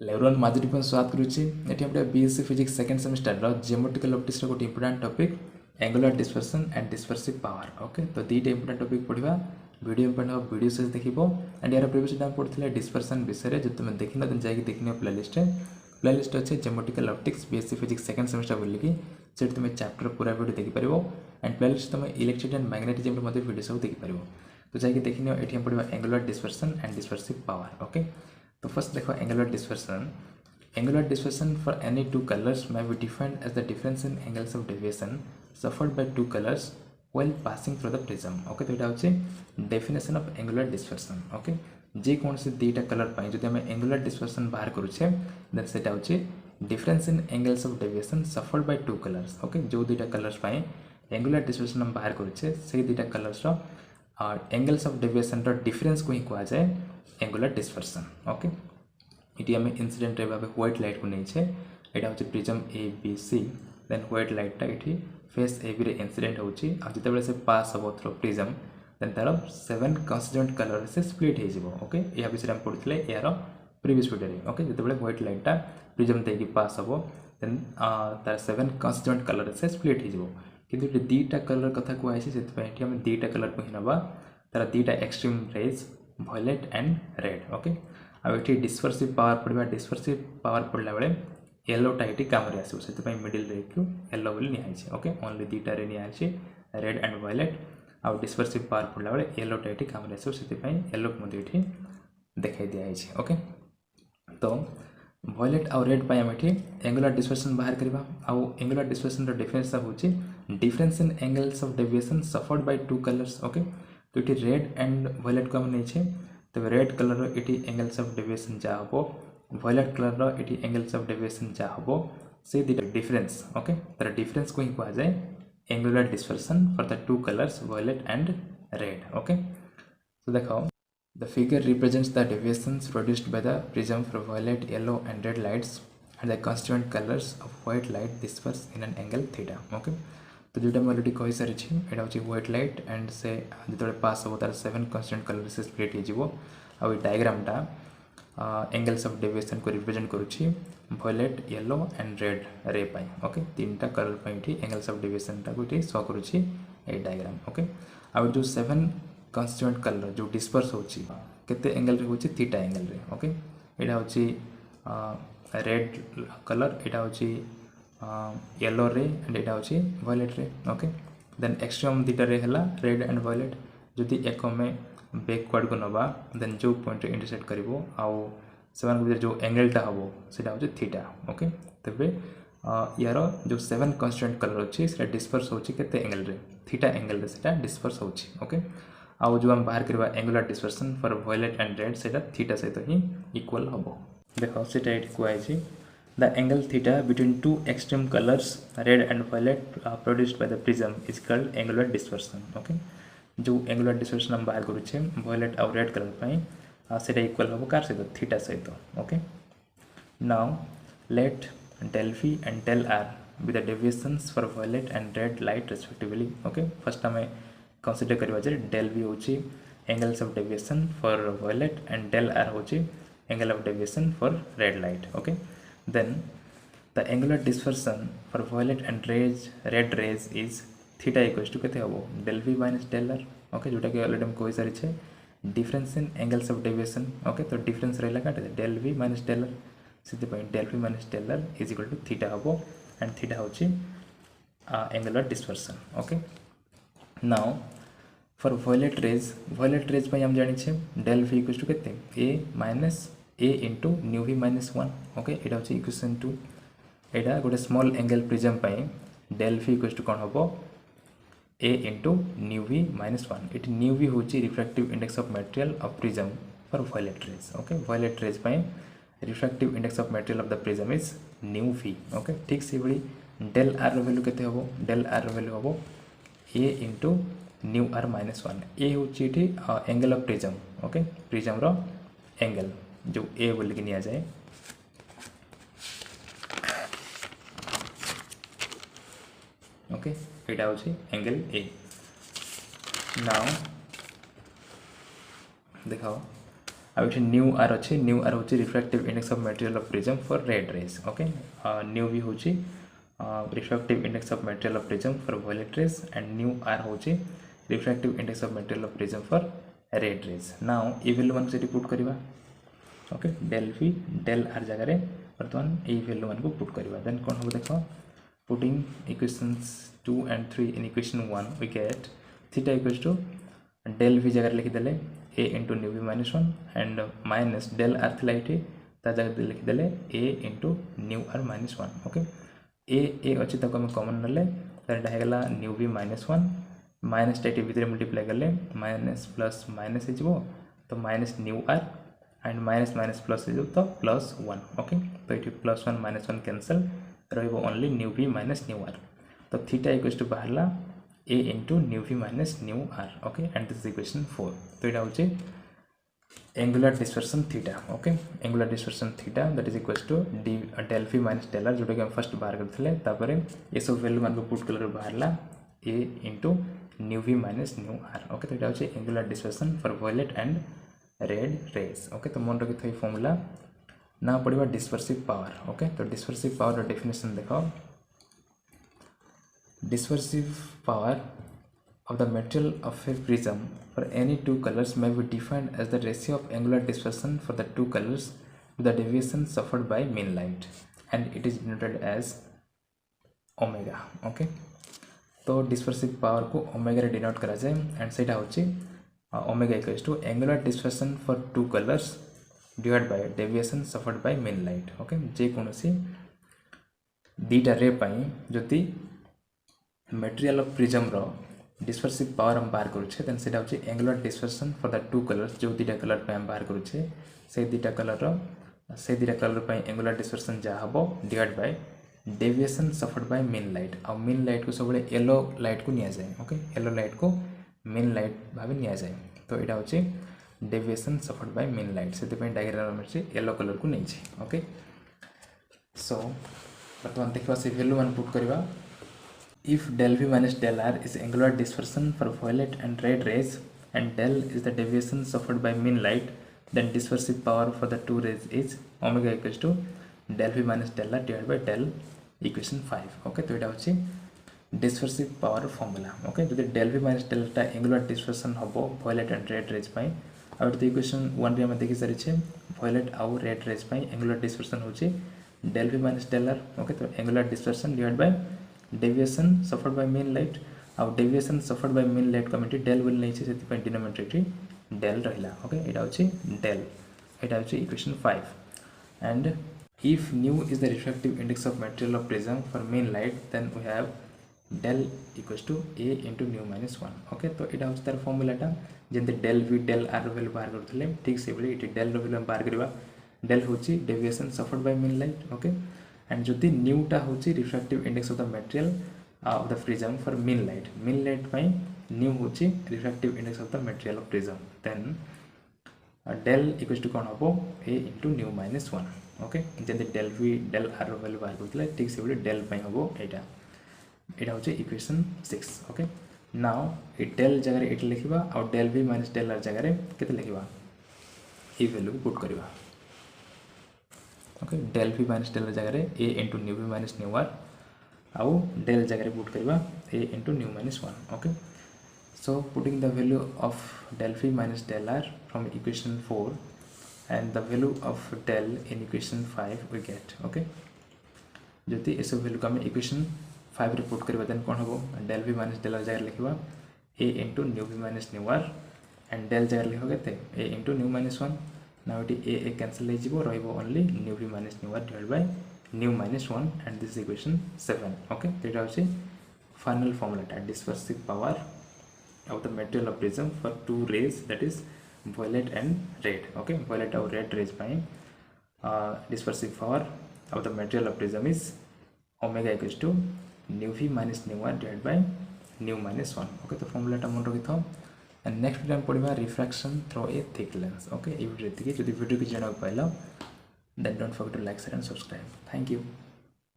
लेवरन माजुरी पर स्वागत करुच्ची ये हम BSc physics second semester geometrical optics गोटे important topic angular dispersion and dispersive power okay तो दुईटा इंपोर्टेंट टॉपिक पढ़ा वीडियो इंपोर्टेंट वीडियो से देखो एंड यार प्रीवियस टाइम पढ़ते डिस्पर्सन विषय जो तुम देख न जाकि देखनी प्लेलिस्ट अच्छे geometrical optics BSc physics second semester बोलिकी से तुम चैप्टर पूरा वीडियो देखिपार एंड प्लेलिस्ट तुम इलेक्ट्रिसिटी एंड मैग्नेटिज्म वीडियो सब देखिपार तो जाकि देखनी ये पढ़ा angular dispersion and dispersive power okay तो फर्स्ट देखो angular dispersion for any two colors may be defined as the difference in angles of deviation suffered by two colors while passing through the prism okay तो এটা হচ্ছে definition of angular dispersion okay जे कौन से दुईटा colour पाई जदि हम angular dispersion बाहर करूछे देन सेटा होচ্ছে difference in angles of deviation suffered by two colours okay जो दुईटा कलर्स पाई एंगुलर डिस्पर्सन हम बाहर करूछे से दुईटा कलर्स रो एंगल्स ऑफ डेविएशन रो डिफरेंस को ही कहा जाए एंगुलर डिस्पर्सन ओके ये आम इनसीडेंट भाव व्हाइट लाइट को नहीं यहाँ हूँ prism A B C then white लाइटा ये फेस ए बी इनसीडेंट होते से पास हम थ्रू प्रिज्म देन तार 7 कंस्टिट्यूएंट कलर से स्प्लिट हो ओके या विषय हम पढ़ते यार प्रीवियस वीडियो ओके जो व्हाइट लाइटा प्रिज्म देकी पास हम देन तार 7 कंस्टिट्यूएंट कलर से स्प्लिट हो किंतु दुईटा कलर कथा कहई से आम दुईटा कलर को ही ना तार दुईटा extreme rays violet and red okay आठ डिस्पर्सिव पावर पढ़ा डिस्पर्सिव पावर पढ़ला बेले येलोटा ये कम आसो से मिडिल रे येलो बोली निहाई ओके ओनली दुईटार निहाई रेड एंड वायलेट आउ डिस्पर्सिव पावर पढ़ला बेले येलोटा ये कम आसो से येलो को ये देखाई दिखाई ओके तो वायलेट आउ रेड आम ये एंगुलर डिस्पर्सन बाहर करवा आउ एंगुलर डिस्पर्सन डेफिनेशन हूँ difference in angles of deviation suffered by two colours okay तो ये रेड एंड वायलेट को आम नहीं तब रेड कलर ये एंगल्स ऑफ डेविएशन जहाँ हम वायलेट कलर ये एंगल्स ऑफ डेविएशन जहाँ हम से डिफरेंस ओके तर डिफरेंस को ही कहा जाए angular dispersion for the two colours violet and red okay तो देखो the figure represents the deviations produced by the prism for violet yellow and red lights and the constituent colours of white light disperse in an angle theta okay तो जोटा मुझे already कही सारी यहाँ हूँ white light and से जो पास हम तार 7 कंस्टेंट कलर से स्प्लिट हो डायग्रामटा एंगल्स ऑफ डेविएशन को रिप्रेजेंट करुच्ची violet yellow and red ray पाई ओके तीन टा कलर पाई एंगल्स ऑफ डेविएशन टाक ये शो करुच्ची ये डायग्राम ओके आउ जो 7 कंस्टिट्यूएंट कलर जो डिस्पर्स होची केते एंगल रे होची थीटा एंगल रे ओके यहाँ हूँ रेड कलर यहाँ हूँ येलो रे एंड यहाँ हूँ वायलेट रे ओके देन एक्सट्रीम दुईटा रे है रेड एंड वायलेट जदि एक में बैकवर्ड को नवा देन जो पॉइंट इंटरसेक्ट करिवो आउ सेवन के जो एंगलटा हम सेटा हूँ थीटा ओके तेरे यार जो 7 कंस्टेंट कलर अच्छी से डिस्पर्स होची केते एंगल रे थीटा एंगल रे सेटा डिस्पर्स होची ओके आउ जो हम बाहर करवा angular dispersion for violet and red सेटा थीटा सहित ही इक्वल हम देखो सेटा ये कहै The angle theta between two extreme colors red and violet produced by the prism is called angular dispersion okay जो angular dispersion हम बाहर करुचे violet और red कलर पाई सेटा इक्वल हम कार सहित थीटा सहित okay now let del v and del r be the deviations for violet and red light respectively okay first हमें consider करवा जे del v होची angles of deviation for violet and del r होची angle of deviation for red light okay then the angular dispersion for violet and red rays is theta equals to केते हबो del v minus del r okay जोटा कि already हम कहि सारी छे difference in angles of deviation okay तो difference रहला काटे del v minus del r Siddhi point del v minus del r is equal to theta हबो एंड थीटा होची angular dispersion okay now for violet rays पे हम जानि छे del v equals to केते a minus a into nu v minus 1 okay यहाँ हूँ equation 2 यहाँ गोटे small angle prism del v equals to कौन हम a into nu v minus 1 ये न्यू v हूँ refractive index of material of prism for violet rays okay violet rays refractive index of material of the prism is nu v okay ठीक से भाई del r value केते हम del r value हम a into nu r minus 1 A हूँ angle of prism okay prism रो angle जो A बोल के निया जाए ओके यहाँ हूँ एंगल ए नाउ देखाओ अब ये न्यू आर अच्छे न्यू आर हूँ refractive index of material of prism for red rays okay mu भी हूँ refractive index of material of prism for violet rays and mu R हूँ refractive index of material of prism for red rays now ये value मान से put करवा okay del V del R जगह बर्तमान ये वैल्यू मान को पुट करवा देन कौन हम देख putting equations 2 and 3 in equation 1 we get theta equals to del V जगह लिखिदेले a into new V minus 1 and minus del r थिला ये ता जगह लिखिदेले a into new r minus 1 okay a अच्छी तक आम कमन ना तो होगा new V minus 1 माइनस टा भितर मल्टीप्लाई कले माइनस प्लस माइनस हो तो minus nu R and minus minus plus हो तो प्लस 1 ओके तो ये प्लस 1 माइनस 1 कैंसल रहिबो only nu V minus nu R तो थीटा इक्वल्स टू बाहरला a into nu V minus nu R okay and this equation 4 तो यहाँ हूँ angular dispersion theta okay angular dispersion theta that is equals to D del V minus del R जोटा कि हम first बाहर करते ये सब वैल्यू मान को पुट कलर बाहरला a into nu V minus nu R okay तो यहाँ हूँ angular dispersion for violet and red rays okay तो मन रखी फॉर्मूला ना पड़ा डिस्पर्सिव पावर ओके तो डिस्पर्सिव पावर डेफिनेशन देखो dispersive power of the material of a prism for any two colors may be defined as the ratio of angular dispersion for the two colors with the deviation suffered by mean light and it is denoted as omega okay तो dispersive power को omega रे denote करा जाए and सेटा होची omega equals to angular dispersion for two colors divided by deviation suffered by mean light okay जे कोनोसी दीटा रे पाई जोती मटेरियल ऑफ प्रिज्म रो डिस्पर्सिव पावर हम बाहर करूचे देन सेटा होची angular dispersion for the two colours जो दीटा कलर पे हम बाहर करूचे से दीटा कलर पे एंगुलर डिस्पर्सन जा हबो divide by deviation suffered by mean light और मेन लाइट को सब येलो लाइट को निया जाए ओके येलो लाइट को मेन लाइट भाबे निया जाए तो एटा होची deviation suffered by mean light से पे डायग्राम में येलो कलर को नहीं छे ओके सो बर्तमान देखबा से वैल्यू वन पुट करबा if del V minus del R is angular dispersion for violet and red rays and del is the deviation suffered by mean light then dispersive power for the two rays is omega equals to del V minus del R divided by del equation 5 okay तो ये होची dispersive power formula okay जो del V minus del टा angular dispersion हबो violet and red rays पाई और तो equation 1 रे हम देखि सारी छे violet और red rays पाई angular dispersion होची del V minus del R okay तो angular dispersion divided by deviation suffered by mean light आउ deviation suffered by mean light कमिटी डेल बोल नहीं छे सेति डिनोमिनेटर डेल रहिला ओके एटा होची डेल एटा होची equation 5 and if nu is the refractive index of material of prism for mean light then we have del equals to a into nu minus 1 okay तो एटा होची तार फार्मूलाटा जेंते del V del R value बाहर करथले ठीक से बोले इटी डेल वैल्यू बाहर करबा डेल होची deviation suffered by mean light okay and जदि न्यूटा हूँ refractive index of the material of the prism for mean light पाई न्यू हूँ refractive index of the material of prism then del equals to कौन हम a into nu minus 1 okay जब del V del R value बाहर करते ठीक से बोले डेल पाई हम यहाँ हूँ इक्वेशन 6 ओके नाउ ये डेल जगह ये लिखा और del V minus del R जगह के लिखा ये वैल्यू को पुट करवा okay del V minus del जगह a into nu V minus nu R आउ डेल जगह पुट करवा a into nu minus 1 okay so putting the value of del V minus del R from equation 4 and the value of del in equation 5 we get okay जदि ये सब value को आम equation 5 रे put करवा then कौन हम del V minus del R जगह लिखा a into nu V minus nu R and del जगह लिखा के a into nu minus 1 now it a cancel हो रहिबो only new V minus new R divided by new minus 1 and this is equation 7 okay तो এটা হচ্ছে final formula dispersive power of the material of prism for two rays that is violet and red okay violet और red rays पाए dispersive power of the material of prism is omega equals to new V minus new R divided by new minus 1 okay तो formula टा मन रखि थाओ and next video पढ़ा refraction through a thick lens okay ये video देखिए जो video की जाना पाइला then don't forget to like share and subscribe thank you